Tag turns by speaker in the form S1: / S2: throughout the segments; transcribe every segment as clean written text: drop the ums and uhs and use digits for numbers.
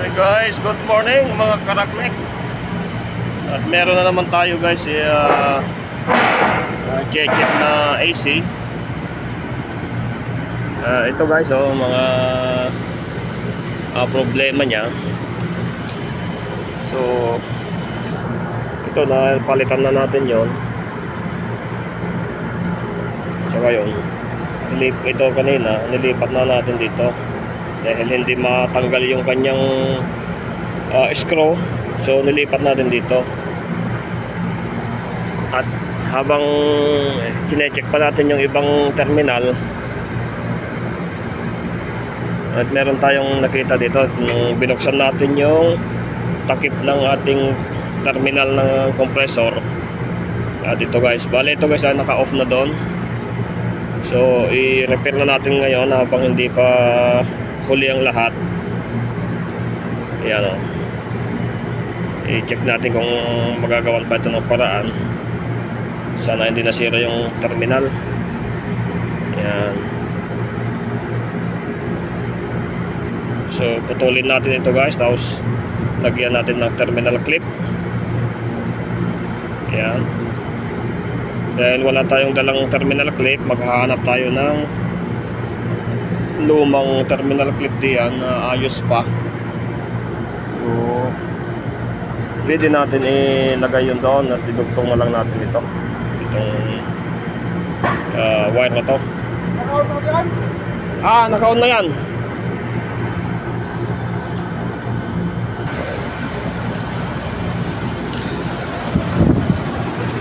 S1: Hey guys, good morning mga karaknek. At meron na naman tayo guys check na AC. Ito guys mga problema niya. So ito na palitan na natin yon. Saka yun, ito kanina nilipat na natin dito dahil hindi matanggal yung kanyang screw, so nilipat natin dito. At habang chinecheck pa natin yung ibang terminal, at meron tayong nakita dito nung binuksan natin yung takip ng ating terminal ng compressor. Dito guys, bale ito guys naka-off na doon. So i-repair na natin ngayon habang hindi pa huli ang lahat. Ayan o, i-check natin kung magagawan pa ito ng paraan. Sana hindi nasira yung terminal. Ayan. So putulin natin ito guys, tapos lagyan natin ng terminal clip. Ayan. Dahil wala tayong dalang terminal clip, maghahanap tayo ng lumang terminal clip diyan na ayos pa. So pwede natin ilagay yun doon at idugtong na lang natin ito, itong wire na to. Naka-on na yan? Naka-on na yan.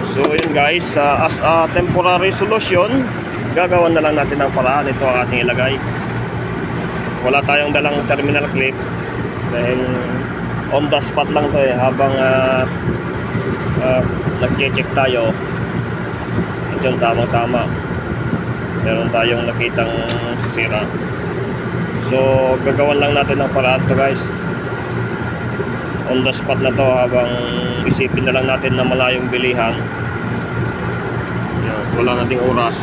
S1: So yun guys, as a temporary solution, gagawan na lang natin ng paraan. Ito ang ating ilagay. Wala tayong dalang terminal clip dahil on the spot lang to habang nag-check tayo. Ito tamang-tama, meron tayong nakitang sira. So gagawan lang natin ng paraan to guys, on the spot na to, habang isipin na lang natin na malayong bilihan. Yan, wala nating oras.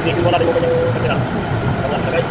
S1: Isin mo natin mo kanyang kamera. Kamera ka guys.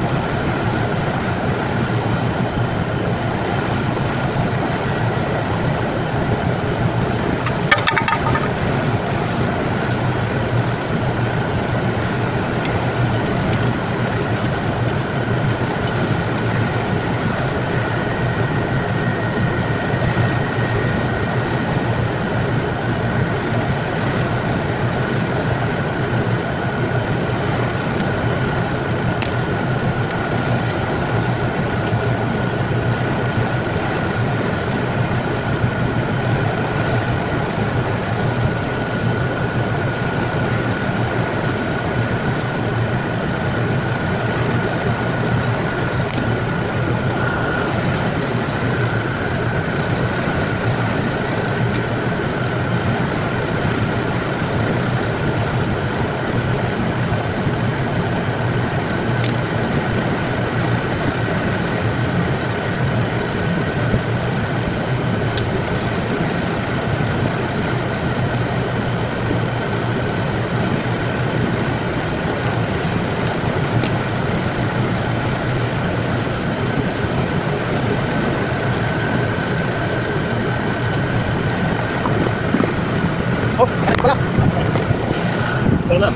S1: Wala na.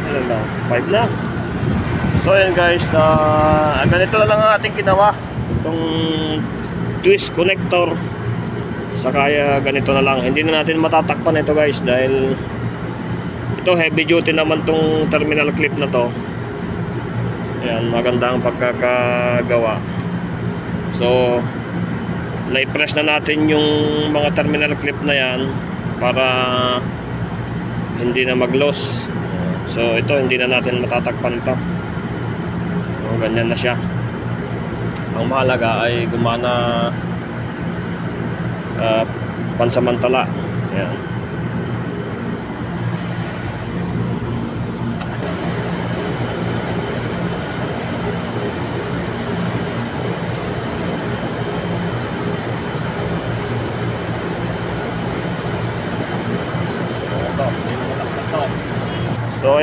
S1: Ayan na, 5 na. So ayan guys, ganito na lang ang ating ginawa. Itong twist connector, saka ganito na lang. Hindi na natin matatakpan ito guys dahil ito heavy duty naman tong terminal clip na to. Ayan, maganda ang pagkakagawa. So na-press na natin yung mga terminal clip na yan para hindi na mag-loss. So ito hindi na natin matatakpan ito. So ganyan na siya. Ang mahalaga ay gumana pansamantala. Ayan.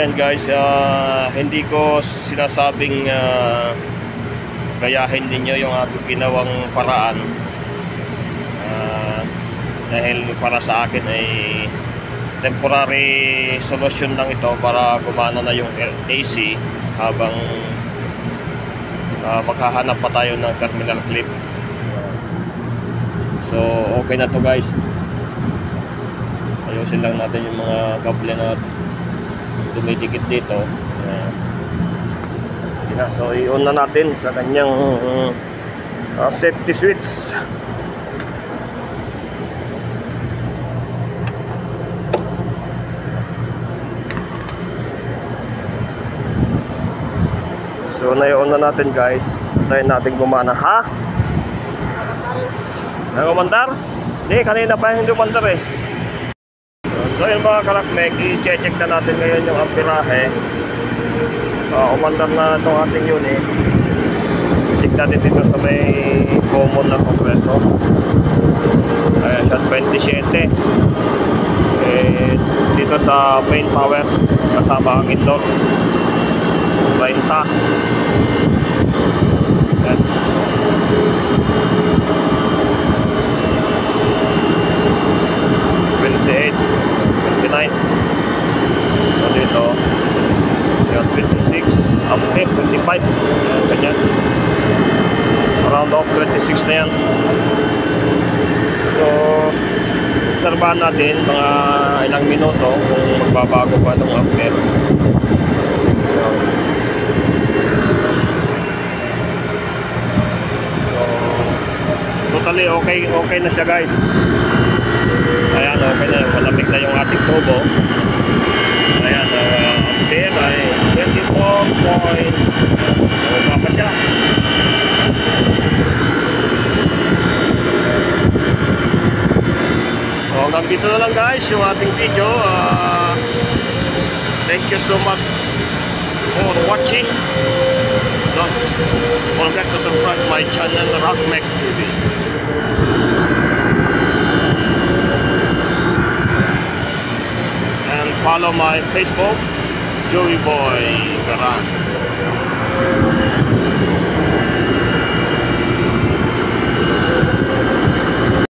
S1: ayan guys, hindi ko sinasabing gayahin ninyo yung ating ginawang paraan, dahil para sa akin ay temporary solution lang ito para gumana na yung AC habang maghahanap pa tayo ng terminal clip. So okay na to guys. Ayusin lang natin yung mga kable na dumidikit dito. So i-on na natin sa kanyang safety switch. So na-on na natin guys. Tayo natin gumana. Ha? Nagumandar? Hindi, kanina pa hindi umandar eh. So yun mga karakmek, i-check na natin ngayon yung amperahe. Umandar na itong ating unit. Check natin dito sa may common na compressor. Ayan siya, 27. Dito sa main power, kasama ang indoor 30. Ayan. 28, 29. So dito yung 26 up to 25. Ayan, ganyan. Around of 26 na yan. So obserbahan natin mga ilang minuto kung magbabago pa itong ampere. Totally okay na siya guys. Ayan, okay na, malamig na yung ating tubo. Ayan, ampere ay 24 point. Pa siya. So hanggang dito na lang guys yung ating video. Thank you so much for watching. Don't forget to subscribe my channel Rockmec TV. And follow my Facebook, Joey Boy Garan.